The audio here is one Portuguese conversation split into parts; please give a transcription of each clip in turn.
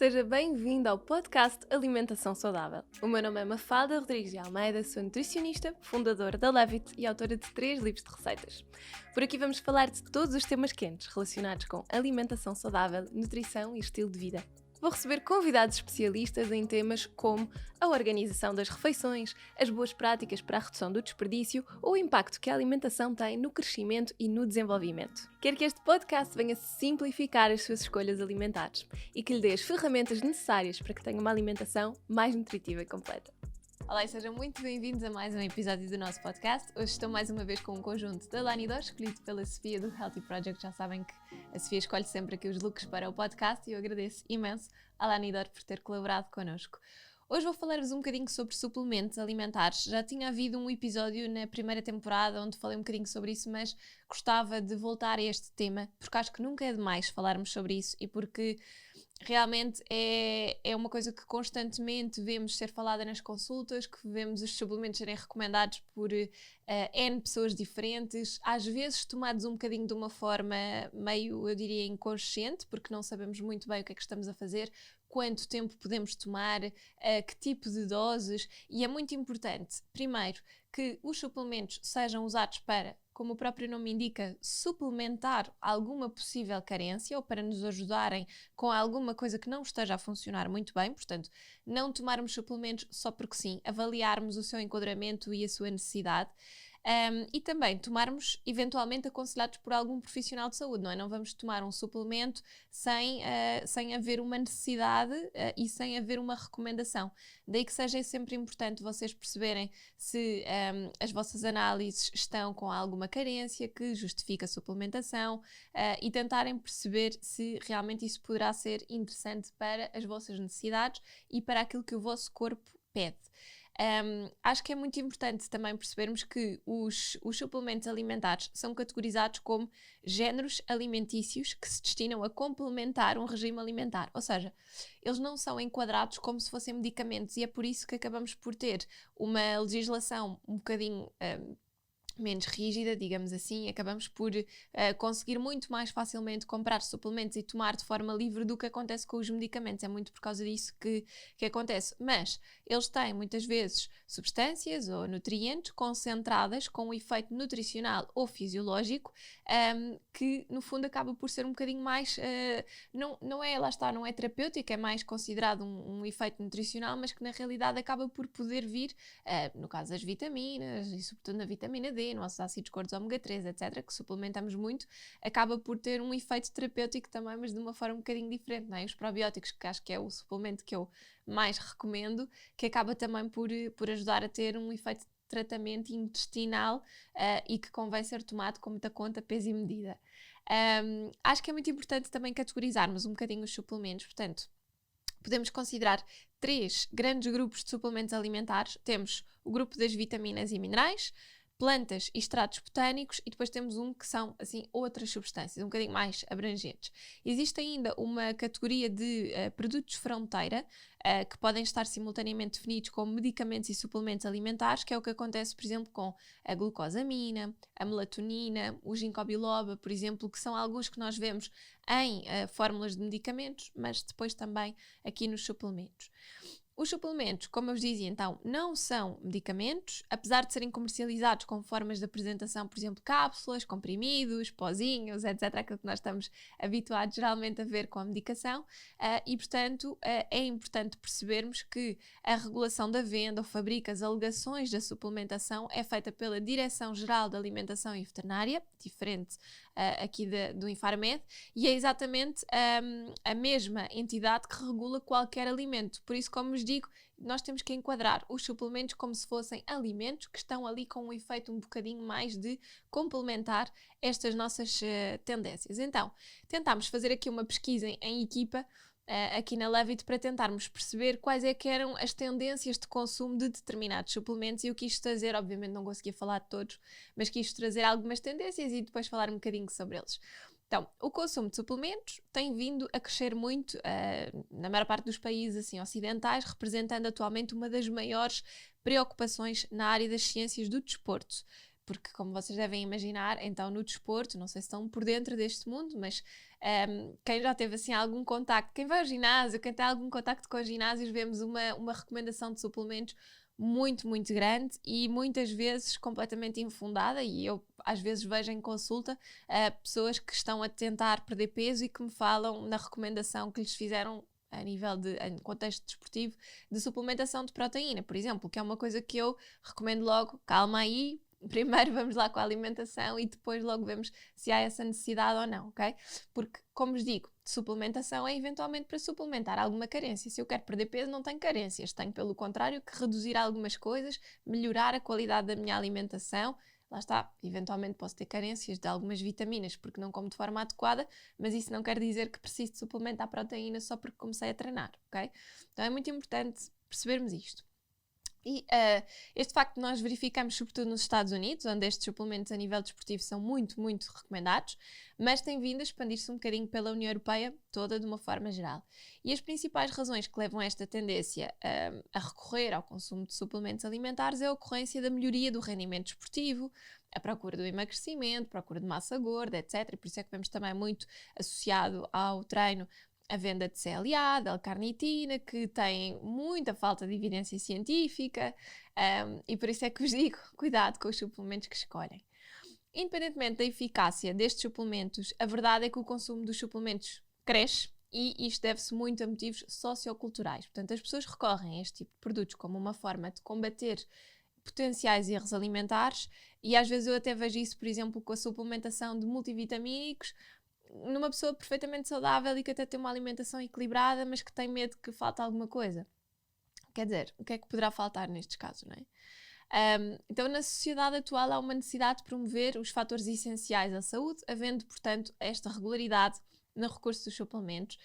Seja bem-vindo ao podcast Alimentação Saudável. O meu nome é Mafalda Rodrigues de Almeida, sou nutricionista, fundadora da Levit e autora de 3 livros de receitas. Por aqui vamos falar de todos os temas quentes relacionados com alimentação saudável, nutrição e estilo de vida. Vou receber convidados especialistas em temas como a organização das refeições, as boas práticas para a redução do desperdício ou o impacto que a alimentação tem no crescimento e no desenvolvimento. Quero que este podcast venha simplificar as suas escolhas alimentares e que lhe dê as ferramentas necessárias para que tenha uma alimentação mais nutritiva e completa. Olá e sejam muito bem-vindos a mais um episódio do nosso podcast. Hoje estou mais uma vez com um conjunto da Lanidor, escolhido pela Sofia do Healthy Project. Já sabem que a Sofia escolhe sempre aqui os looks para o podcast e eu agradeço imenso à Lanidor por ter colaborado connosco. Hoje vou falar-vos um bocadinho sobre suplementos alimentares. Já tinha havido um episódio na primeira temporada onde falei um bocadinho sobre isso, mas gostava de voltar a este tema porque acho que nunca é demais falarmos sobre isso e porque realmente é uma coisa que constantemente vemos ser falada nas consultas, que vemos os suplementos serem recomendados por N pessoas diferentes, às vezes tomados um bocadinho de uma forma meio, eu diria, inconsciente, porque não sabemos muito bem o que é que estamos a fazer, quanto tempo podemos tomar, que tipo de doses, e é muito importante, primeiro, que os suplementos sejam usados para, como o próprio nome indica, suplementar alguma possível carência ou para nos ajudarem com alguma coisa que não esteja a funcionar muito bem, portanto, não tomarmos suplementos só porque sim, avaliarmos o seu enquadramento e a sua necessidade. E também tomarmos eventualmente aconselhados por algum profissional de saúde, não é? Não vamos tomar um suplemento sem haver uma necessidade e sem haver uma recomendação. Daí que seja sempre importante vocês perceberem se as vossas análises estão com alguma carência que justifica a suplementação e tentarem perceber se realmente isso poderá ser interessante para as vossas necessidades e para aquilo que o vosso corpo pede. Acho que é muito importante também percebermos que os suplementos alimentares são categorizados como géneros alimentícios que se destinam a complementar um regime alimentar, ou seja, eles não são enquadrados como se fossem medicamentos e é por isso que acabamos por ter uma legislação um bocadinho menos rígida, digamos assim, acabamos por conseguir muito mais facilmente comprar suplementos e tomar de forma livre do que acontece com os medicamentos. É muito por causa disso que acontece. Mas eles têm muitas vezes substâncias ou nutrientes concentradas com um efeito nutricional ou fisiológico que no fundo acaba por ser um bocadinho mais, não é terapêutico, é mais considerado um efeito nutricional, mas que na realidade acaba por poder vir, no caso das vitaminas e sobretudo na vitamina D, nossos ácidos gordos ômega 3, etc., que suplementamos muito, acaba por ter um efeito terapêutico também, mas de uma forma um bocadinho diferente, não é? Os probióticos, que acho que é o suplemento que eu mais recomendo, que acaba também por ajudar a ter um efeito de tratamento intestinal e que convém ser tomado com muita conta, peso e medida. Acho que é muito importante também categorizarmos um bocadinho os suplementos, portanto, podemos considerar 3 grandes grupos de suplementos alimentares. Temos o grupo das vitaminas e minerais, plantas e extratos botânicos e depois temos um que são, assim, outras substâncias, um bocadinho mais abrangentes. Existe ainda uma categoria de produtos fronteira que podem estar simultaneamente definidos como medicamentos e suplementos alimentares, que é o que acontece, por exemplo, com a glucosamina, a melatonina, o ginkgo biloba, por exemplo, que são alguns que nós vemos em fórmulas de medicamentos, mas depois também aqui nos suplementos. Os suplementos, como eu vos dizia, então, não são medicamentos, apesar de serem comercializados com formas de apresentação, por exemplo, cápsulas, comprimidos, pozinhos, etc., aquilo que nós estamos habituados geralmente a ver com a medicação, e, portanto, é importante percebermos que a regulação da venda, o fabrico, as alegações da suplementação é feita pela Direção-Geral da Alimentação e Veterinária, diferente aqui do Infarmed, e é exatamente a mesma entidade que regula qualquer alimento. Por isso, como vos digo, nós temos que enquadrar os suplementos como se fossem alimentos que estão ali com um efeito um bocadinho mais de complementar estas nossas tendências. Então, tentámos fazer aqui uma pesquisa em equipa aqui na Levit para tentarmos perceber quais é que eram as tendências de consumo de determinados suplementos e eu quis trazer, obviamente não conseguia falar de todos, mas quis trazer algumas tendências e depois falar um bocadinho sobre eles. Então, o consumo de suplementos tem vindo a crescer muito na maior parte dos países assim, ocidentais, representando atualmente uma das maiores preocupações na área das ciências do desporto. porque como vocês devem imaginar, então no desporto, não sei se estão por dentro deste mundo, mas quem já teve assim algum contacto, quem vai ao ginásio, quem tem algum contacto com os ginásios, vemos uma recomendação de suplementos muito, muito grande e muitas vezes completamente infundada, e eu às vezes vejo em consulta pessoas que estão a tentar perder peso e que me falam na recomendação que lhes fizeram a nível em contexto desportivo, de suplementação de proteína, por exemplo, que é uma coisa que eu recomendo logo, calma aí, primeiro vamos lá com a alimentação e depois logo vemos se há essa necessidade ou não, ok? Porque, como vos digo, suplementação é eventualmente para suplementar alguma carência. Se eu quero perder peso, não tenho carências, tenho pelo contrário que reduzir algumas coisas, melhorar a qualidade da minha alimentação. Lá está, eventualmente posso ter carências de algumas vitaminas porque não como de forma adequada, mas isso não quer dizer que preciso de suplementar proteína só porque comecei a treinar, ok? Então é muito importante percebermos isto. E este facto nós verificamos sobretudo nos Estados Unidos, onde estes suplementos a nível desportivo são muito, muito recomendados, mas tem vindo a expandir-se um bocadinho pela União Europeia toda de uma forma geral. E as principais razões que levam a esta tendência a recorrer ao consumo de suplementos alimentares é a ocorrência da melhoria do rendimento desportivo, a procura do emagrecimento, procura de massa gorda, etc. E por isso é que vemos também muito associado ao treino a venda de CLA, de L-carnitina, que tem muita falta de evidência científica, e por isso é que vos digo, cuidado com os suplementos que escolhem. Independentemente da eficácia destes suplementos, a verdade é que o consumo dos suplementos cresce e isto deve-se muito a motivos socioculturais. Portanto, as pessoas recorrem a este tipo de produtos como uma forma de combater potenciais erros alimentares e às vezes eu até vejo isso, por exemplo, com a suplementação de multivitamínicos, numa pessoa perfeitamente saudável e que até tem uma alimentação equilibrada, mas que tem medo que falte alguma coisa. Quer dizer, o que é que poderá faltar nestes casos, não é? Então, na sociedade atual há uma necessidade de promover os fatores essenciais à saúde, havendo, portanto, esta regularidade no recurso dos suplementos,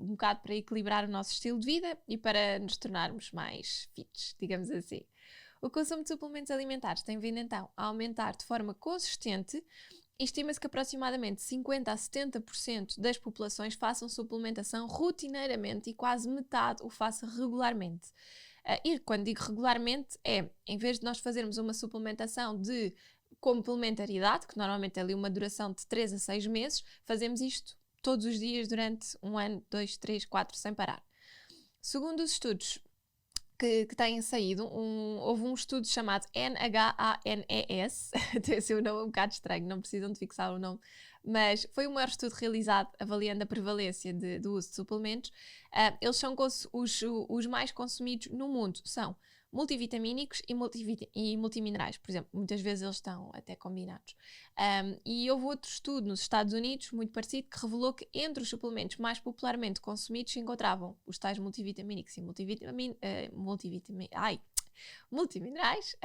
um bocado para equilibrar o nosso estilo de vida e para nos tornarmos mais fits, digamos assim. O consumo de suplementos alimentares tem vindo então a aumentar de forma consistente. Estima-se que aproximadamente 50% a 70% das populações façam suplementação rotineiramente e quase metade o faça regularmente. E quando digo regularmente em vez de nós fazermos uma suplementação de complementaridade, que normalmente é ali uma duração de 3 a 6 meses, fazemos isto todos os dias durante 1 ano, 2, 3, 4, sem parar. Segundo os estudos que têm saído, houve um estudo chamado NHANES, tem o nome um bocado estranho, não precisam de fixar o nome, mas foi o maior estudo realizado avaliando a prevalência do uso de suplementos. Eles são os mais consumidos no mundo, são multivitamínicos e multiminerais, por exemplo, muitas vezes eles estão até combinados. E houve outro estudo nos Estados Unidos, muito parecido, que revelou que entre os suplementos mais popularmente consumidos se encontravam os tais multivitamínicos e multiminerais,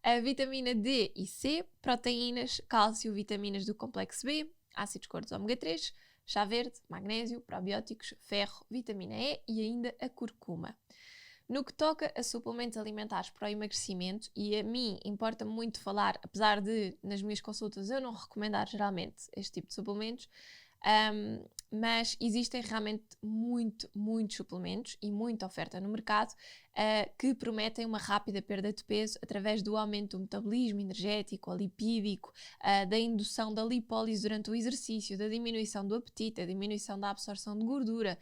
a vitamina D e C, proteínas, cálcio, vitaminas do complexo B, ácidos gordos ômega 3, chá verde, magnésio, probióticos, ferro, vitamina E e ainda a curcuma. No que toca a suplementos alimentares para o emagrecimento, e a mim importa muito falar, apesar de nas minhas consultas eu não recomendar geralmente este tipo de suplementos, mas existem realmente muitos suplementos e muita oferta no mercado que prometem uma rápida perda de peso através do aumento do metabolismo energético ou lipídico, da indução da lipólise durante o exercício, da diminuição do apetite, da diminuição da absorção de gordura,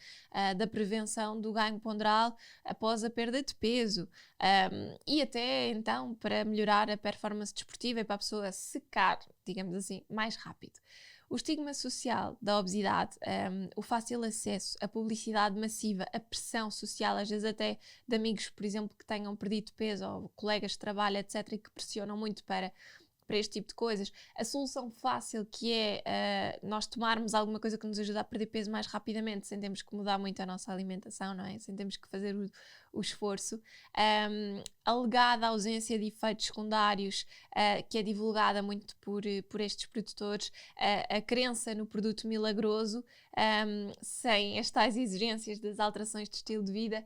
da prevenção do ganho ponderal após a perda de peso, e até então para melhorar a performance desportiva e para a pessoa secar, digamos assim, mais rápido. O estigma social da obesidade, o fácil acesso, a publicidade massiva, a pressão social, às vezes até de amigos, por exemplo, que tenham perdido peso ou colegas de trabalho, etc., e que pressionam muito para este tipo de coisas. A solução fácil que é nós tomarmos alguma coisa que nos ajuda a perder peso mais rapidamente, sem termos que mudar muito a nossa alimentação, não é? Sem termos que fazer o esforço. Alegada ausência de efeitos secundários, que é divulgada muito por estes produtores, a crença no produto milagroso, sem as tais exigências das alterações de estilo de vida,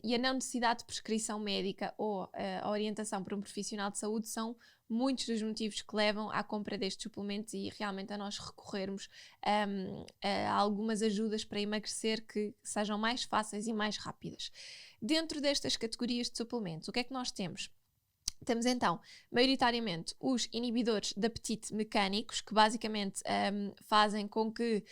e a não necessidade de prescrição médica ou a orientação por um profissional de saúde são muitos dos motivos que levam à compra destes suplementos e realmente a nós recorrermos a algumas ajudas para emagrecer que sejam mais fáceis e mais rápidas. Dentro destas categorias de suplementos, o que é que nós temos? Temos então, maioritariamente, os inibidores de apetite mecânicos, que basicamente fazem com que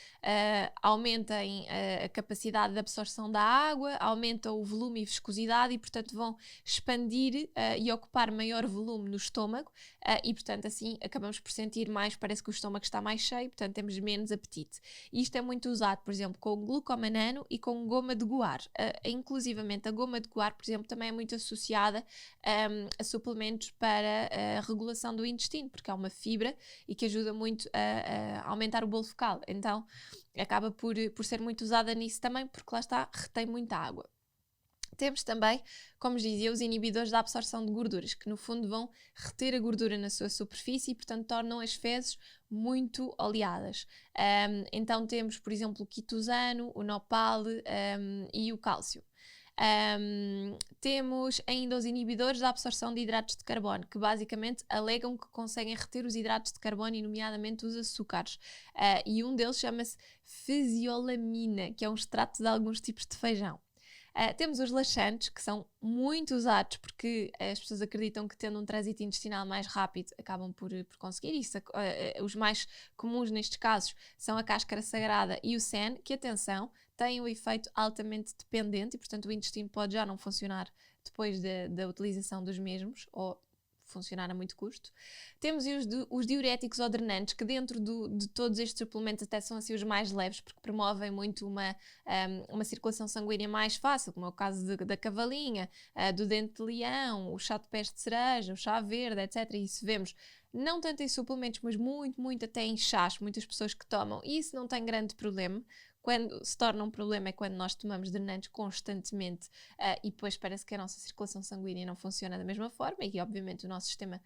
aumentem a capacidade de absorção da água, aumentam o volume e viscosidade e, portanto, vão expandir e ocupar maior volume no estômago e, portanto, assim acabamos por sentir mais, parece que o estômago está mais cheio, portanto, temos menos apetite. E isto é muito usado, por exemplo, com glucomanano e com goma de guar. Inclusivamente, a goma de guar, por exemplo, também é muito associada a suplementos para a regulação do intestino, porque é uma fibra e que ajuda muito a aumentar o bolo fecal. Então, acaba por ser muito usada nisso também, porque lá está, retém muita água. Temos também, como dizia, os inibidores da absorção de gorduras, que no fundo vão reter a gordura na sua superfície e, portanto, tornam as fezes muito oleadas. Então temos, por exemplo, o quitosano, o nopal e o cálcio. Temos ainda os inibidores da absorção de hidratos de carbono, que basicamente alegam que conseguem reter os hidratos de carbono e nomeadamente os açúcares. E um deles chama-se fisiolaminas, que é um extrato de alguns tipos de feijão. Temos os laxantes, que são muito usados porque as pessoas acreditam que tendo um trânsito intestinal mais rápido acabam por conseguir isso. Os mais comuns nestes casos são a cáscara sagrada e o SEN, que, atenção, têm um efeito altamente dependente e, portanto, o intestino pode já não funcionar depois da utilização dos mesmos ou funcionar a muito custo. Temos os diuréticos ou drenantes, que dentro de todos estes suplementos até são assim os mais leves, porque promovem muito uma circulação sanguínea mais fácil, como é o caso da cavalinha, do dente de leão, o chá de pés de cereja, o chá verde, etc. E isso vemos não tanto em suplementos, mas muito até em chás, muitas pessoas que tomam, e isso não tem grande problema. Quando se torna um problema é quando nós tomamos drenantes constantemente e depois parece que a nossa circulação sanguínea não funciona da mesma forma e obviamente o nosso sistema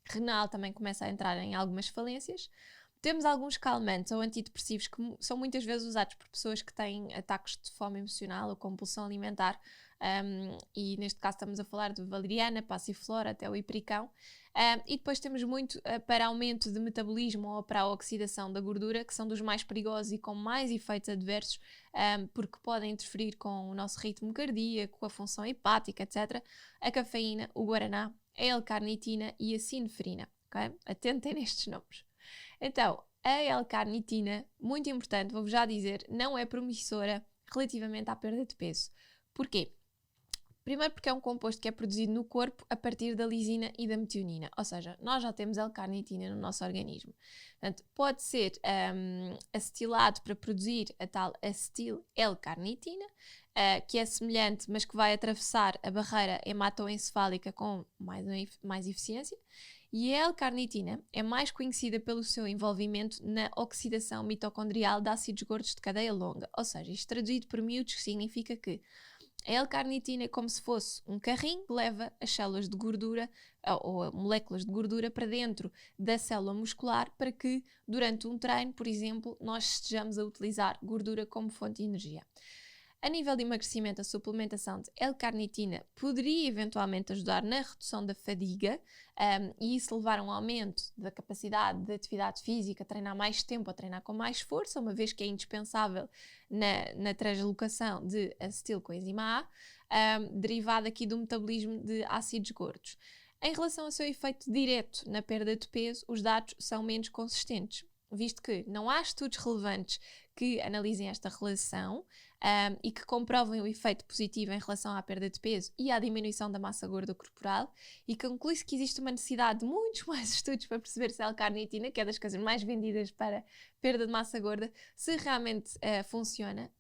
renal também começa a entrar em algumas falências. Temos alguns calmantes ou antidepressivos que são muitas vezes usados por pessoas que têm ataques de fome emocional ou compulsão alimentar e neste caso estamos a falar de valeriana, passiflora, até o ipericão. E depois temos muito para aumento de metabolismo ou para a oxidação da gordura, que são dos mais perigosos e com mais efeitos adversos, porque podem interferir com o nosso ritmo cardíaco, com a função hepática, etc. A cafeína, o guaraná, a L-carnitina e a sineferina. Okay? Atentem nestes nomes. Então, a L-carnitina, muito importante, vou-vos já dizer, não é promissora relativamente à perda de peso. Porquê? Primeiro porque é um composto que é produzido no corpo a partir da lisina e da metionina, ou seja, nós já temos L-carnitina no nosso organismo. Portanto, pode ser acetilado para produzir a tal acetil-L-carnitina, que é semelhante, mas que vai atravessar a barreira hematoencefálica com mais eficiência. E a L-carnitina é mais conhecida pelo seu envolvimento na oxidação mitocondrial de ácidos gordos de cadeia longa, ou seja, isto traduzido por miúdos significa que a L-carnitina é como se fosse um carrinho que leva as células de gordura ou moléculas de gordura para dentro da célula muscular para que durante um treino, por exemplo, nós estejamos a utilizar gordura como fonte de energia. A nível de emagrecimento, a suplementação de L-carnitina poderia eventualmente ajudar na redução da fadiga e isso levar a um aumento da capacidade de atividade física, treinar mais tempo, a treinar com mais força, uma vez que é indispensável na translocação de acetilcoenzima A, derivado aqui do metabolismo de ácidos gordos. Em relação ao seu efeito direto na perda de peso, os dados são menos consistentes, visto que não há estudos relevantes que analisem esta relação e que comprovem o efeito positivo em relação à perda de peso e à diminuição da massa gorda corporal, e conclui-se que existe uma necessidade de muitos mais estudos para perceber se a L-carnitina, que é das coisas mais vendidas para perda de massa gorda, se realmente funciona.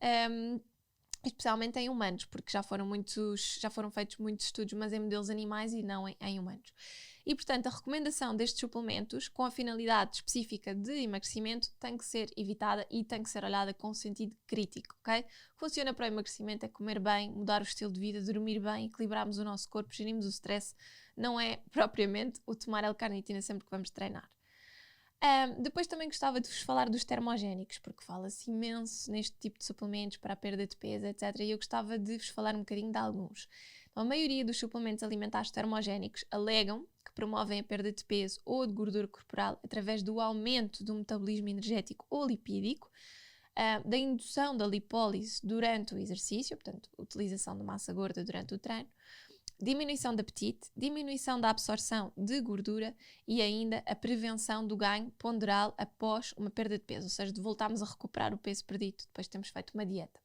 Especialmente em humanos, porque já foram feitos muitos estudos, mas em modelos animais e não em humanos. E, portanto, a recomendação destes suplementos com a finalidade específica de emagrecimento tem que ser evitada e tem que ser olhada com sentido crítico, ok? O que funciona para o emagrecimento é comer bem, mudar o estilo de vida, dormir bem, equilibrarmos o nosso corpo, gerirmos o stress, não é propriamente o tomar L-carnitina sempre que vamos treinar. Depois também gostava de vos falar dos termogénicos, porque fala-se imenso neste tipo de suplementos para a perda de peso, etc. E eu gostava de vos falar um bocadinho de alguns. Então, a maioria dos suplementos alimentares termogénicos alegam que promovem a perda de peso ou de gordura corporal através do aumento do metabolismo energético ou lipídico, da indução da lipólise durante o exercício, portanto, utilização de massa gorda durante o treino, diminuição de apetite, diminuição da absorção de gordura e ainda a prevenção do ganho ponderal após uma perda de peso, ou seja, de voltarmos a recuperar o peso perdido depois de termos feito uma dieta.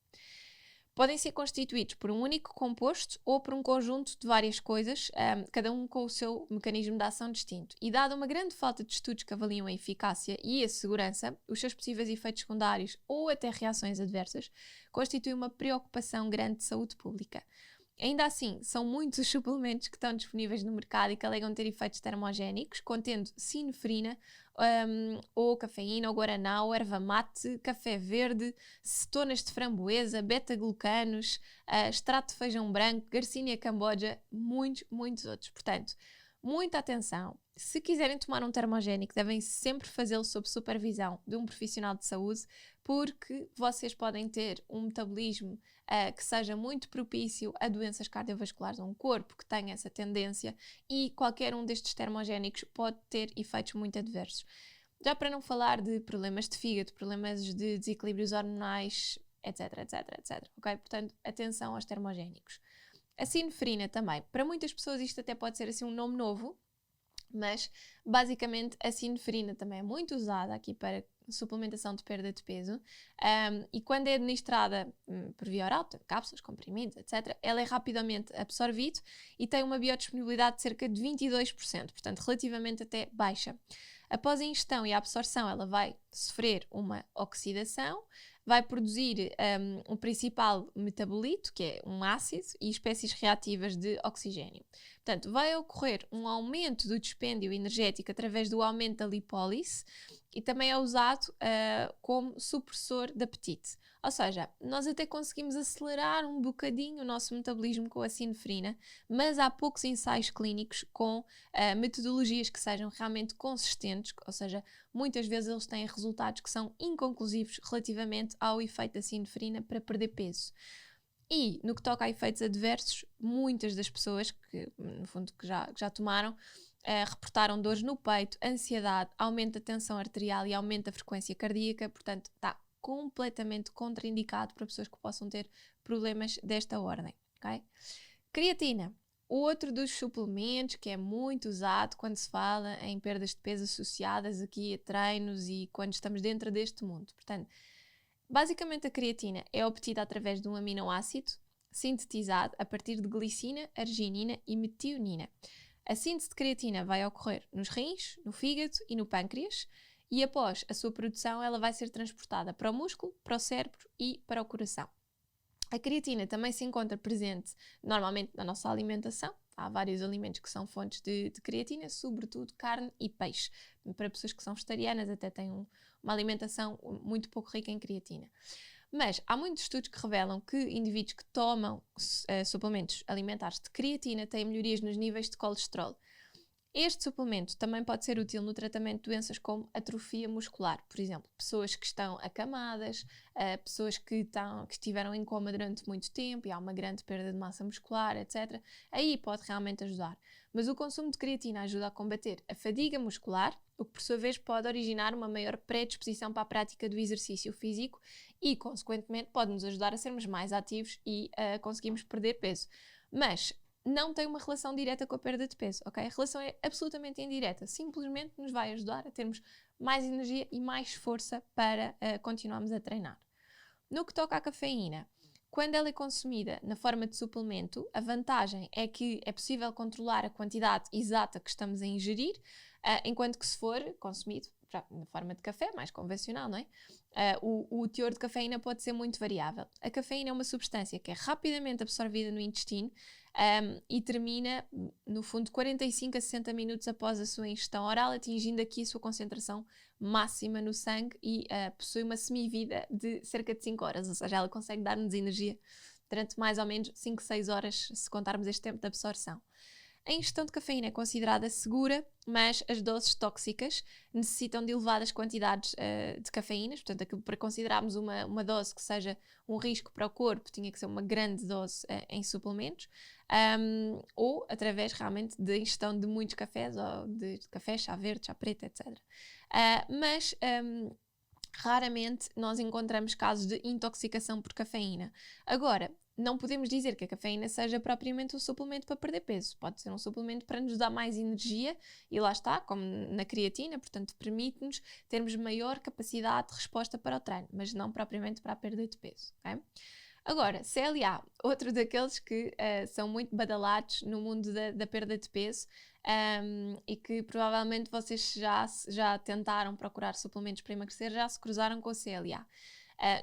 Podem ser constituídos por um único composto ou por um conjunto de várias coisas, cada um com o seu mecanismo de ação distinto. E dada uma grande falta de estudos que avaliam a eficácia e a segurança, os seus possíveis efeitos secundários ou até reações adversas constituem uma preocupação grande de saúde pública. Ainda assim, são muitos os suplementos que estão disponíveis no mercado e que alegam ter efeitos termogénicos, contendo sinefrina, ou cafeína, ou guaraná, ou erva mate, café verde, cetonas de framboesa, beta-glucanos, extrato de feijão branco, Garcinia camboja, muitos outros. Portanto, muita atenção. Se quiserem tomar um termogénico, devem sempre fazê-lo sob supervisão de um profissional de saúde, porque vocês podem ter um metabolismo que seja muito propício a doenças cardiovasculares, a um corpo que tenha essa tendência, e qualquer um destes termogénicos pode ter efeitos muito adversos. Já para não falar de problemas de fígado, problemas de desequilíbrios hormonais, etc. Ok? Portanto, atenção aos termogénicos. A sinefrina também. Para muitas pessoas isto até pode ser assim um nome novo, mas basicamente a sinefrina também é muito usada aqui para suplementação de perda de peso, e quando é administrada por via oral, portanto, cápsulas, comprimidos, etc., ela é rapidamente absorvida e tem uma biodisponibilidade de cerca de 22%, portanto relativamente até baixa. Após a ingestão e a absorção, ela vai sofrer uma oxidação, vai produzir um principal metabolito, que é um ácido, e espécies reativas de oxigênio. Portanto, vai ocorrer um aumento do dispêndio energético através do aumento da lipólise e também é usado como supressor de apetite. Ou seja, nós até conseguimos acelerar um bocadinho o nosso metabolismo com a sinefrina, mas há poucos ensaios clínicos com metodologias que sejam realmente consistentes, ou seja, muitas vezes eles têm resultados que são inconclusivos relativamente ao efeito da sinefrina para perder peso. E, no que toca a efeitos adversos, muitas das pessoas que, no fundo, que já tomaram, reportaram dores no peito, ansiedade, aumento da tensão arterial e aumento da frequência cardíaca, portanto, está completamente contraindicado para pessoas que possam ter problemas desta ordem, ok? Creatina, outro dos suplementos que é muito usado quando se fala em perdas de peso associadas aqui a treinos e quando estamos dentro deste mundo. Portanto, basicamente a creatina é obtida através de um aminoácido sintetizado a partir de glicina, arginina e metionina. A síntese de creatina vai ocorrer nos rins, no fígado e no pâncreas, e após a sua produção ela vai ser transportada para o músculo, para o cérebro e para o coração. A creatina também se encontra presente normalmente na nossa alimentação. Há vários alimentos que são fontes de creatina, sobretudo carne e peixe. Para pessoas que são vegetarianas até têm uma alimentação muito pouco rica em creatina. Mas há muitos estudos que revelam que indivíduos que tomam suplementos alimentares de creatina têm melhorias nos níveis de colesterol. Este suplemento também pode ser útil no tratamento de doenças como atrofia muscular, por exemplo, pessoas que estão acamadas, pessoas que estiveram em coma durante muito tempo e há uma grande perda de massa muscular, etc. Aí pode realmente ajudar. Mas o consumo de creatina ajuda a combater a fadiga muscular, o que por sua vez pode originar uma maior predisposição para a prática do exercício físico e, consequentemente, pode nos ajudar a sermos mais ativos e a conseguirmos perder peso. Mas não tem uma relação direta com a perda de peso, ok? A relação é absolutamente indireta, simplesmente nos vai ajudar a termos mais energia e mais força para continuarmos a treinar. No que toca à cafeína, quando ela é consumida na forma de suplemento, a vantagem é que é possível controlar a quantidade exata que estamos a ingerir, enquanto que se for consumido já na forma de café, mais convencional, não é? O teor de cafeína pode ser muito variável. A cafeína é uma substância que é rapidamente absorvida no intestino e termina, no fundo, 45 a 60 minutos após a sua ingestão oral, atingindo aqui a sua concentração máxima no sangue e possui uma semivida de cerca de 5 horas, ou seja, ela consegue dar-nos energia durante mais ou menos 5, 6 horas, se contarmos este tempo de absorção. A ingestão de cafeína é considerada segura, mas as doses tóxicas necessitam de elevadas quantidades de cafeínas, portanto, para considerarmos uma dose que seja um risco para o corpo, tinha que ser uma grande dose em suplementos, ou através realmente de ingestão de muitos cafés, ou de café, chá verde, chá preto, etc. Mas raramente nós encontramos casos de intoxicação por cafeína. Agora, não podemos dizer que a cafeína seja propriamente um suplemento para perder peso. Pode ser um suplemento para nos dar mais energia e lá está, como na creatina, portanto permite-nos termos maior capacidade de resposta para o treino, mas não propriamente para a perda de peso. Okay? Agora, CLA, outro daqueles que são muito badalados no mundo da perda de peso e que provavelmente vocês já tentaram procurar suplementos para emagrecer, já se cruzaram com o CLA.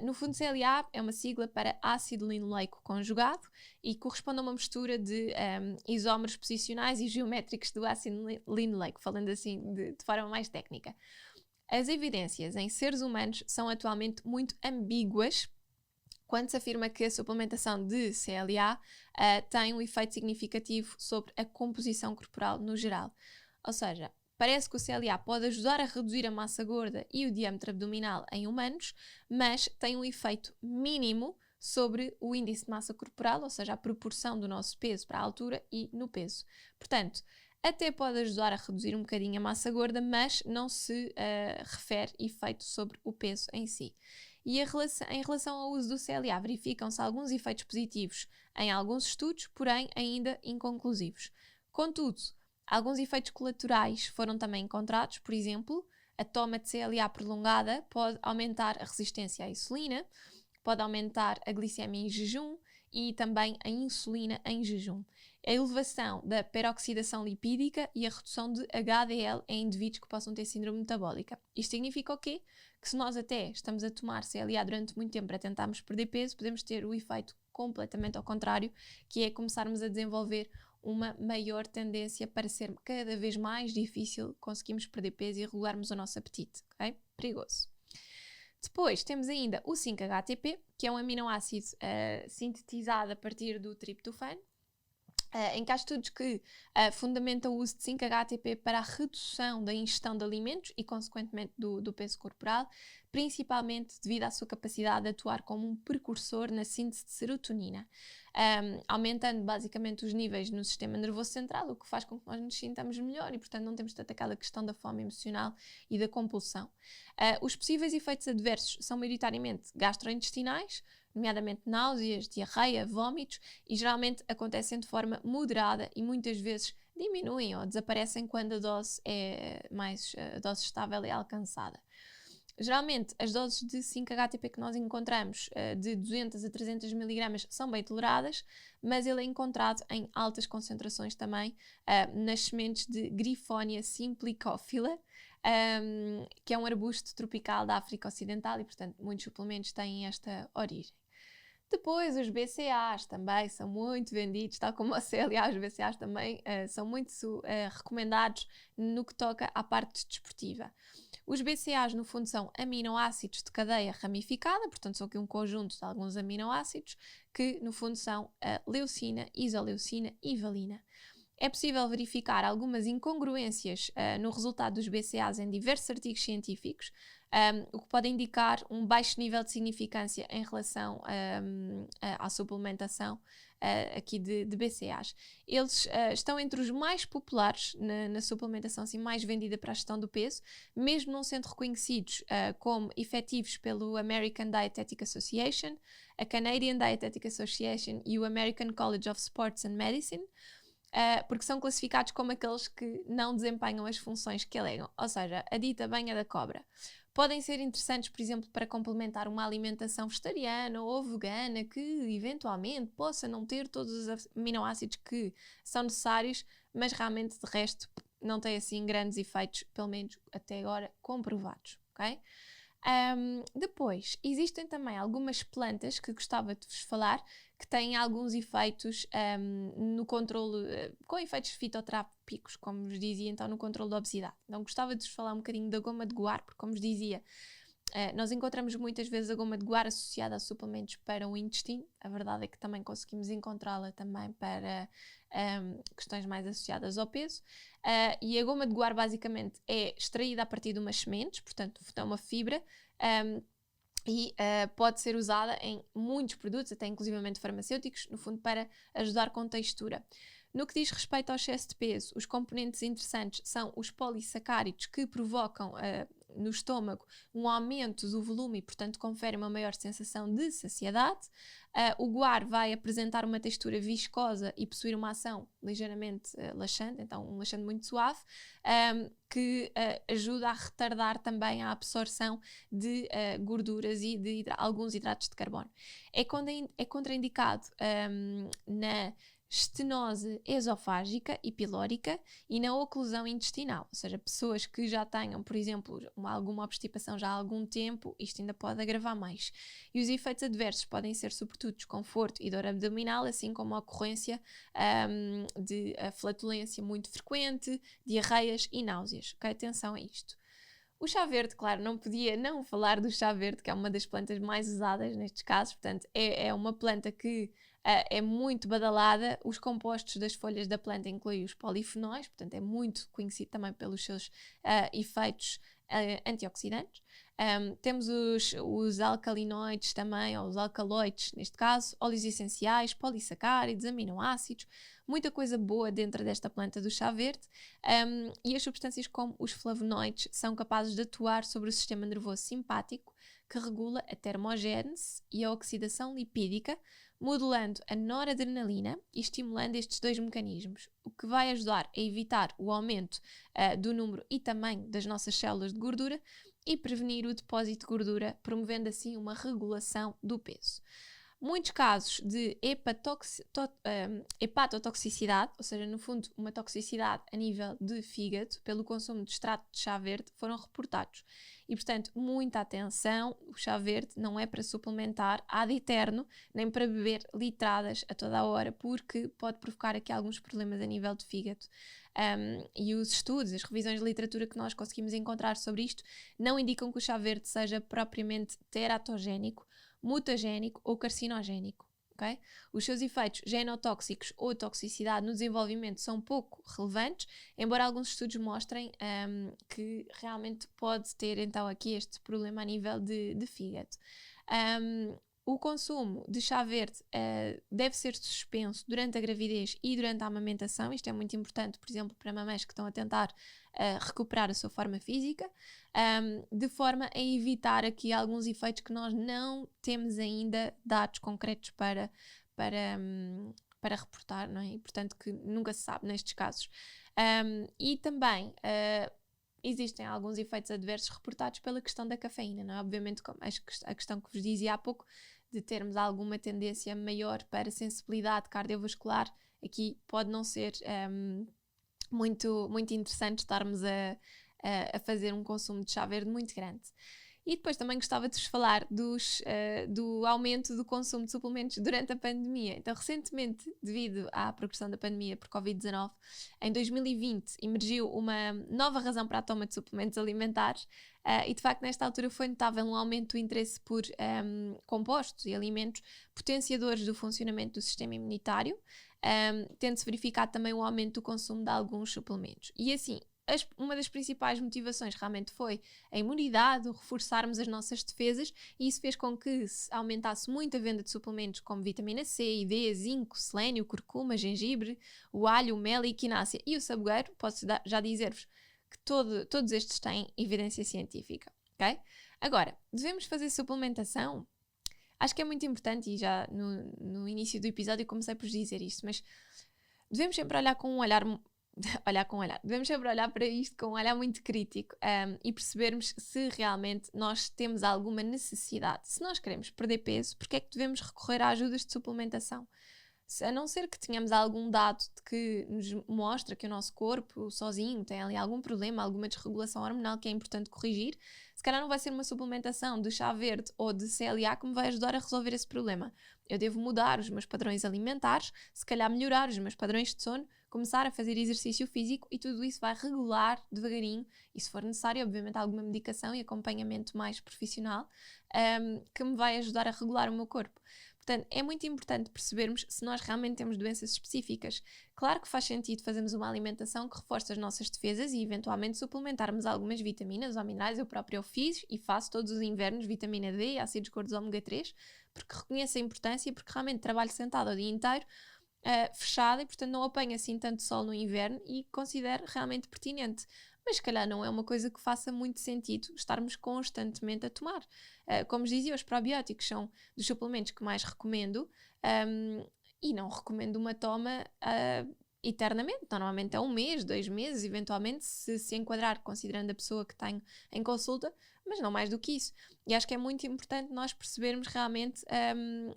No fundo, CLA é uma sigla para ácido linoleico conjugado e corresponde a uma mistura de isómeros posicionais e geométricos do ácido linoleico, falando assim de forma mais técnica. As evidências em seres humanos são atualmente muito ambíguas quando se afirma que a suplementação de CLA tem um efeito significativo sobre a composição corporal no geral. Ou seja, parece que o CLA pode ajudar a reduzir a massa gorda e o diâmetro abdominal em humanos, mas tem um efeito mínimo sobre o índice de massa corporal, ou seja, a proporção do nosso peso para a altura e no peso. Portanto, até pode ajudar a reduzir um bocadinho a massa gorda, mas não se refere efeito sobre o peso em si. E em relação ao uso do CLA, verificam-se alguns efeitos positivos em alguns estudos, porém ainda inconclusivos. Contudo, alguns efeitos colaterais foram também encontrados, por exemplo, a toma de CLA prolongada pode aumentar a resistência à insulina, pode aumentar a glicemia em jejum e também a insulina em jejum. A elevação da peroxidação lipídica e a redução de HDL em indivíduos que possam ter síndrome metabólica. Isto significa o quê? Que se nós até estamos a tomar CLA durante muito tempo para tentarmos perder peso, podemos ter o efeito completamente ao contrário, que é começarmos a desenvolver uma maior tendência para ser cada vez mais difícil conseguirmos perder peso e regularmos o nosso apetite, ok? Perigoso. Depois temos ainda o 5-HTP, que é um aminoácido sintetizado a partir do triptofano, em que há estudos que fundamentam o uso de 5-HTP para a redução da ingestão de alimentos e, consequentemente, do peso corporal, principalmente devido à sua capacidade de atuar como um precursor na síntese de serotonina, aumentando basicamente os níveis no sistema nervoso central, o que faz com que nós nos sintamos melhor e, portanto, não temos tanto aquela questão da fome emocional e da compulsão. Os possíveis efeitos adversos são maioritariamente gastrointestinais, nomeadamente náuseas, diarreia, vômitos, e geralmente acontecem de forma moderada e muitas vezes diminuem ou desaparecem quando a dose a dose estável é alcançada. Geralmente, as doses de 5-HTP que nós encontramos, de 200 a 300 mg, são bem toleradas, mas ele é encontrado em altas concentrações também nas sementes de Griffonia simplicófila, que é um arbusto tropical da África Ocidental e, portanto, muitos suplementos têm esta origem. Depois, os BCAAs também são muito vendidos, tal como o CLA, os BCAAs também são muito recomendados no que toca à parte desportiva. Os BCAAs, no fundo, são aminoácidos de cadeia ramificada, portanto, são aqui um conjunto de alguns aminoácidos que, no fundo, são a leucina, isoleucina e valina. É possível verificar algumas incongruências no resultado dos BCAAs em diversos artigos científicos, o que pode indicar um baixo nível de significância em relação à suplementação aqui de BCAAs. Eles estão entre os mais populares na suplementação assim, mais vendida para a gestão do peso, mesmo não sendo reconhecidos como efetivos pelo American Dietetic Association, a Canadian Dietetic Association e o American College of Sports and Medicine, porque são classificados como aqueles que não desempenham as funções que alegam, ou seja, a dita banha da cobra. Podem ser interessantes, por exemplo, para complementar uma alimentação vegetariana ou vegana que, eventualmente, possa não ter todos os aminoácidos que são necessários, mas realmente, de resto, não tem assim grandes efeitos, pelo menos até agora, comprovados, ok? Depois, existem também algumas plantas que gostava de vos falar que têm alguns efeitos no controle, com efeitos fitoterápicos, como vos dizia, então no controle da obesidade. Então gostava de vos falar um bocadinho da goma de guar, porque como vos dizia, nós encontramos muitas vezes a goma de guar associada a suplementos para o intestino. A verdade é que também conseguimos encontrá-la também para questões mais associadas ao peso. E a goma de guar basicamente é extraída a partir de umas sementes, portanto é uma fibra, e pode ser usada em muitos produtos, até inclusivamente farmacêuticos, no fundo para ajudar com textura. No que diz respeito ao excesso de peso, os componentes interessantes são os polissacáridos que provocam no estômago um aumento do volume e, portanto, confere uma maior sensação de saciedade. O guar vai apresentar uma textura viscosa e possuir uma ação ligeiramente laxante, então um laxante muito suave, que ajuda a retardar também a absorção de gorduras e de alguns hidratos de carbono. É contraindicado na estenose esofágica e pilórica e na oclusão intestinal, ou seja, pessoas que já tenham, por exemplo, alguma obstipação já há algum tempo, isto ainda pode agravar mais. E os efeitos adversos podem ser sobretudo desconforto e dor abdominal, assim como a ocorrência de flatulência muito frequente, diarreias e náuseas. Okay? Atenção a isto. O chá verde, claro, não podia não falar do chá verde, que é uma das plantas mais usadas nestes casos, portanto é uma planta que é muito badalada. Os compostos das folhas da planta incluem os polifenóis, portanto é muito conhecido também pelos seus efeitos antioxidantes. Temos os alcalinoides também, ou os alcaloides, neste caso, óleos essenciais, polissacáridos, aminoácidos, muita coisa boa dentro desta planta do chá verde, e as substâncias como os flavonoides são capazes de atuar sobre o sistema nervoso simpático, que regula a termogénese e a oxidação lipídica, modulando a noradrenalina e estimulando estes dois mecanismos, o que vai ajudar a evitar o aumento do número e tamanho das nossas células de gordura e prevenir o depósito de gordura, promovendo assim uma regulação do peso. Muitos casos de hepatotoxicidade, ou seja, no fundo uma toxicidade a nível de fígado, pelo consumo de extrato de chá verde, foram reportados. E, portanto, muita atenção, o chá verde não é para suplementar ad eterno, nem para beber litradas a toda a hora, porque pode provocar aqui alguns problemas a nível de fígado. E os estudos, as revisões de literatura que nós conseguimos encontrar sobre isto, não indicam que o chá verde seja propriamente teratogénico, mutagénico ou carcinogénico. Okay? Os seus efeitos genotóxicos ou toxicidade no desenvolvimento são pouco relevantes, embora alguns estudos mostrem que realmente pode ter então aqui este problema a nível de fígado. O consumo de chá verde deve ser suspenso durante a gravidez e durante a amamentação. Isto é muito importante, por exemplo, para mamães que estão a tentar recuperar a sua forma física, de forma a evitar aqui alguns efeitos que nós não temos ainda dados concretos para reportar, não é? E, portanto, que nunca se sabe nestes casos. E também existem alguns efeitos adversos reportados pela questão da cafeína, não é? Obviamente, como a questão que vos dizia há pouco, de termos alguma tendência maior para sensibilidade cardiovascular, aqui pode não ser muito, muito interessante estarmos a fazer um consumo de chá verde muito grande. E depois também gostava de vos falar do aumento do consumo de suplementos durante a pandemia. Então, recentemente, devido à progressão da pandemia por Covid-19, em 2020 emergiu uma nova razão para a toma de suplementos alimentares e, de facto, nesta altura foi notável um aumento do interesse por compostos e alimentos potenciadores do funcionamento do sistema imunitário, tendo-se verificado também o aumento do consumo de alguns suplementos. E assim, uma das principais motivações realmente foi a imunidade, o reforçarmos as nossas defesas, e isso fez com que se aumentasse muito a venda de suplementos como vitamina C, D, zinco, selênio, curcuma, gengibre, o alho, o mel, a equinácea e o sabogueiro. Posso já dizer-vos que todos estes têm evidência científica, ok? Agora, devemos fazer suplementação? Acho que é muito importante, e já no início do episódio comecei por dizer isto, mas devemos sempre olhar com um olhar... Devemos sempre olhar para isto com um olhar muito crítico e percebermos se realmente nós temos alguma necessidade. Se nós queremos perder peso, porque é que devemos recorrer a ajudas de suplementação? A não ser que tenhamos algum dado de que nos mostra que o nosso corpo sozinho tem ali algum problema, alguma desregulação hormonal que é importante corrigir, se calhar não vai ser uma suplementação de chá verde ou de CLA que me vai ajudar a resolver esse problema. Eu devo mudar os meus padrões alimentares, se calhar melhorar os meus padrões de sono, começar a fazer exercício físico, e tudo isso vai regular devagarinho, e se for necessário, obviamente, alguma medicação e acompanhamento mais profissional que me vai ajudar a regular o meu corpo. Portanto, é muito importante percebermos se nós realmente temos doenças específicas. Claro que faz sentido fazermos uma alimentação que reforce as nossas defesas e eventualmente suplementarmos algumas vitaminas ou minerais. Eu próprio fiz e faço todos os invernos vitamina D e ácidos gordos ômega 3, porque reconheço a importância e porque realmente trabalho sentada o dia inteiro, fechada, e portanto não apanho assim tanto sol no inverno e considero realmente pertinente. mas se calhar não é uma coisa que faça muito sentido estarmos constantemente a tomar. Como vos dizia, os probióticos são dos suplementos que mais recomendo, e não recomendo uma toma eternamente. Normalmente é 1 mês, 2 meses, eventualmente, se enquadrar considerando a pessoa que tenho em consulta, mas não mais do que isso. E acho que é muito importante nós percebermos realmente,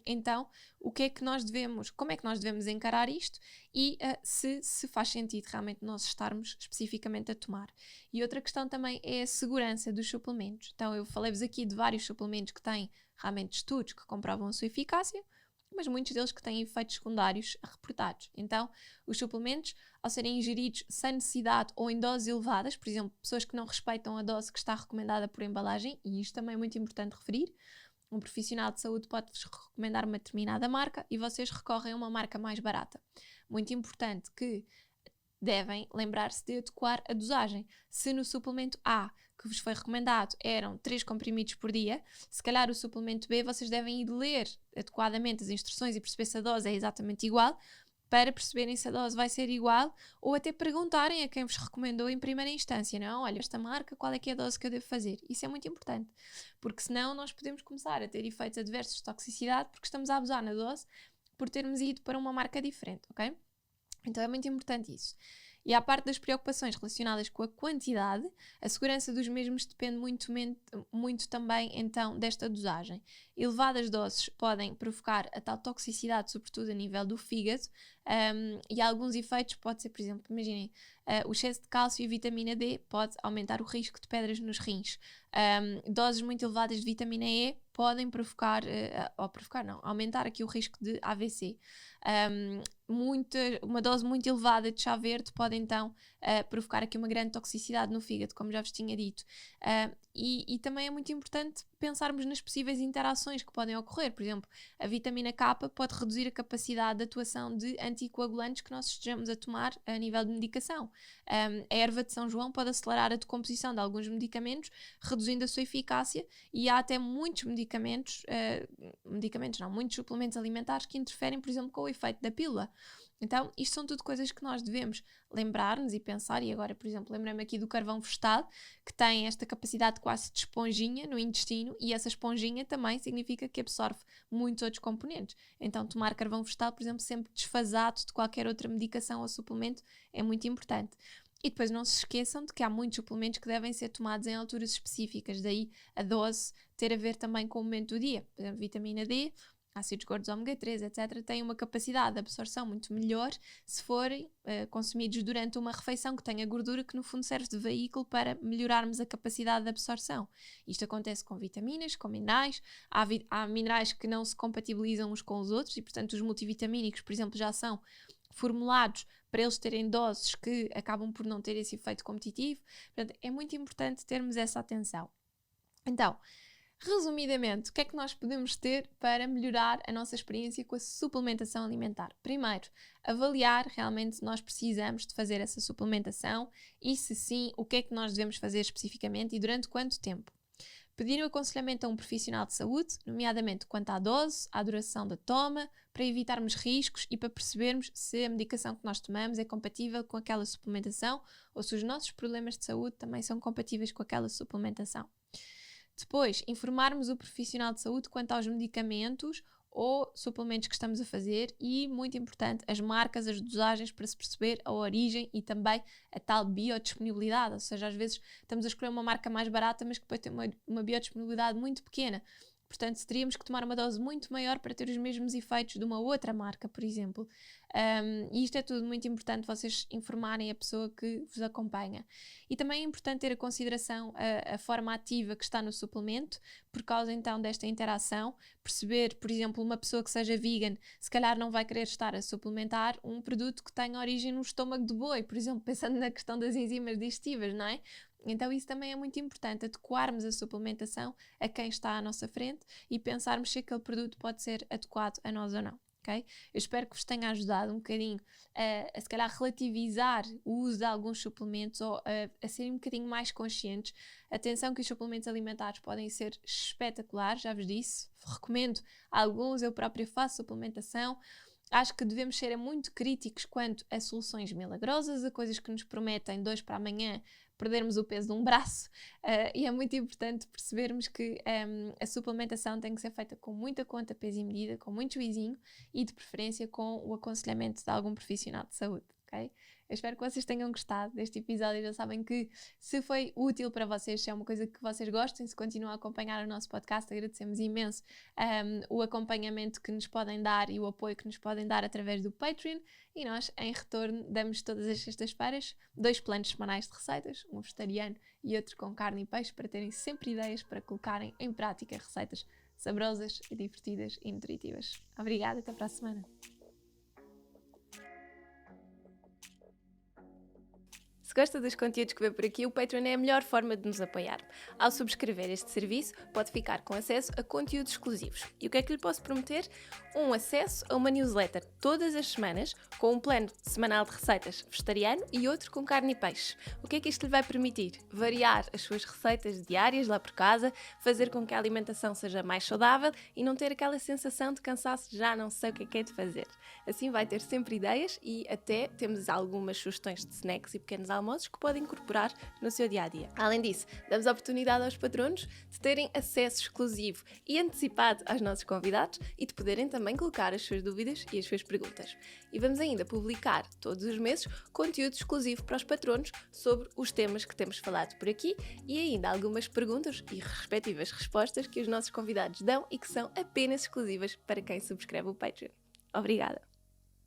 então, o que é que nós devemos, como é que nós devemos encarar isto e se faz sentido realmente nós estarmos especificamente a tomar. E outra questão também é a segurança dos suplementos. Então, eu falei-vos aqui de vários suplementos que têm realmente estudos que comprovam a sua eficácia, mas muitos deles que têm efeitos secundários reportados. Então, os suplementos, ao serem ingeridos sem necessidade ou em doses elevadas, por exemplo, pessoas que não respeitam a dose que está recomendada por embalagem, e isto também é muito importante referir, um profissional de saúde pode-vos recomendar uma determinada marca e vocês recorrem a uma marca mais barata. Muito importante que devem lembrar-se de adequar a dosagem. Se no suplemento A, que vos foi recomendado, eram 3 comprimidos por dia, se calhar o suplemento B vocês devem ir ler adequadamente as instruções e perceber se a dose é exatamente igual, para perceberem se a dose vai ser igual, ou até perguntarem a quem vos recomendou em primeira instância, não? Olha, esta marca, qual é que é a dose que eu devo fazer? Isso é muito importante, porque senão nós podemos começar a ter efeitos adversos de toxicidade porque estamos a abusar na dose por termos ido para uma marca diferente, ok? Então é muito importante isso. E à parte das preocupações relacionadas com a quantidade, a segurança dos mesmos depende muito também então desta dosagem. Elevadas doses podem provocar a tal toxicidade, sobretudo a nível do fígado, e alguns efeitos pode ser, por exemplo, imaginem, o excesso de cálcio e vitamina D pode aumentar o risco de pedras nos rins. Doses muito elevadas de vitamina E podem aumentar aqui o risco de AVC. Uma dose muito elevada de chá verde pode então provocar aqui uma grande toxicidade no fígado, como já vos tinha dito. E também é muito importante pensarmos nas possíveis interações que podem ocorrer. Por exemplo, a vitamina K pode reduzir a capacidade de atuação de anticoagulantes que nós estejamos a tomar a nível de medicação. A erva de São João pode acelerar a decomposição de alguns medicamentos, reduzindo a sua eficácia, e há até muitos muitos suplementos alimentares que interferem, por exemplo, com o efeito da pílula. Então, isto são tudo coisas que nós devemos lembrar-nos e pensar, e agora, por exemplo, lembrei-me aqui do carvão vegetal, que tem esta capacidade quase de esponjinha no intestino, e essa esponjinha também significa que absorve muitos outros componentes. Então, tomar carvão vegetal, por exemplo, sempre desfasado de qualquer outra medicação ou suplemento, é muito importante. E depois não se esqueçam de que há muitos suplementos que devem ser tomados em alturas específicas, daí a dose ter a ver também com o momento do dia. Por exemplo, vitamina D, ácidos gordos ômega 3, etc., têm uma capacidade de absorção muito melhor se forem consumidos durante uma refeição que tenha gordura, que no fundo serve de veículo para melhorarmos a capacidade de absorção. Isto acontece com vitaminas, com minerais. Há minerais que não se compatibilizam uns com os outros e, portanto, os multivitamínicos, por exemplo, já são formulados para eles terem doses que acabam por não ter esse efeito competitivo. Portanto, é muito importante termos essa atenção. Então, resumidamente, o que é que nós podemos ter para melhorar a nossa experiência com a suplementação alimentar? Primeiro, avaliar realmente se nós precisamos de fazer essa suplementação e, se sim, o que é que nós devemos fazer especificamente e durante quanto tempo. Pedir o aconselhamento a um profissional de saúde, nomeadamente quanto à dose, à duração da toma, para evitarmos riscos e para percebermos se a medicação que nós tomamos é compatível com aquela suplementação ou se os nossos problemas de saúde também são compatíveis com aquela suplementação. Depois, informarmos o profissional de saúde quanto aos medicamentos ou suplementos que estamos a fazer e, muito importante, as marcas, as dosagens, para se perceber a origem e também a tal biodisponibilidade. Ou seja, às vezes estamos a escolher uma marca mais barata, mas que pode ter uma biodisponibilidade muito pequena. Portanto, teríamos que tomar uma dose muito maior para ter os mesmos efeitos de uma outra marca, por exemplo. E isto é tudo muito importante, vocês informarem a pessoa que vos acompanha. E também é importante ter a consideração a forma ativa que está no suplemento, por causa então desta interação. Perceber, por exemplo, uma pessoa que seja vegan, se calhar não vai querer estar a suplementar um produto que tenha origem no estômago de boi, por exemplo, pensando na questão das enzimas digestivas, não é? Então isso também é muito importante, adequarmos a suplementação a quem está à nossa frente e pensarmos se aquele produto pode ser adequado a nós ou não. Okay? Eu espero que vos tenha ajudado um bocadinho a se calhar relativizar o uso de alguns suplementos ou a serem um bocadinho mais conscientes. Atenção que os suplementos alimentares podem ser espetaculares, já vos disse, recomendo alguns, eu própria faço suplementação. Acho que devemos ser muito críticos quanto a soluções milagrosas, a coisas que nos prometem 2 para amanhã perdermos o peso de um braço, e é muito importante percebermos que a suplementação tem que ser feita com muita conta, peso e medida, com muito juizinho e de preferência com o aconselhamento de algum profissional de saúde, ok? Eu espero que vocês tenham gostado deste episódio. Já sabem que se foi útil para vocês, se é uma coisa que vocês gostem, se continuam a acompanhar o nosso podcast, agradecemos imenso o acompanhamento que nos podem dar e o apoio que nos podem dar através do Patreon. E nós, em retorno, damos todas as sextas-feiras 2 planos semanais de receitas, um vegetariano e outro com carne e peixe, para terem sempre ideias para colocarem em prática receitas saborosas, divertidas e nutritivas. Obrigada, até para a semana. Se gosta dos conteúdos que vê por aqui, o Patreon é a melhor forma de nos apoiar. Ao subscrever este serviço, pode ficar com acesso a conteúdos exclusivos. E o que é que lhe posso prometer? Um acesso a uma newsletter todas as semanas, com um plano semanal de receitas vegetariano e outro com carne e peixe. O que é que isto lhe vai permitir? Variar as suas receitas diárias lá por casa, fazer com que a alimentação seja mais saudável e não ter aquela sensação de cansaço de já não sei o que é de fazer. Assim vai ter sempre ideias e até temos algumas sugestões de snacks e pequenos almoços que podem incorporar no seu dia-a-dia. Além disso, damos a oportunidade aos patronos de terem acesso exclusivo e antecipado aos nossos convidados e de poderem também colocar as suas dúvidas e as suas perguntas. E vamos ainda publicar todos os meses conteúdo exclusivo para os patronos sobre os temas que temos falado por aqui e ainda algumas perguntas e respectivas respostas que os nossos convidados dão e que são apenas exclusivas para quem subscreve o Patreon. Obrigada!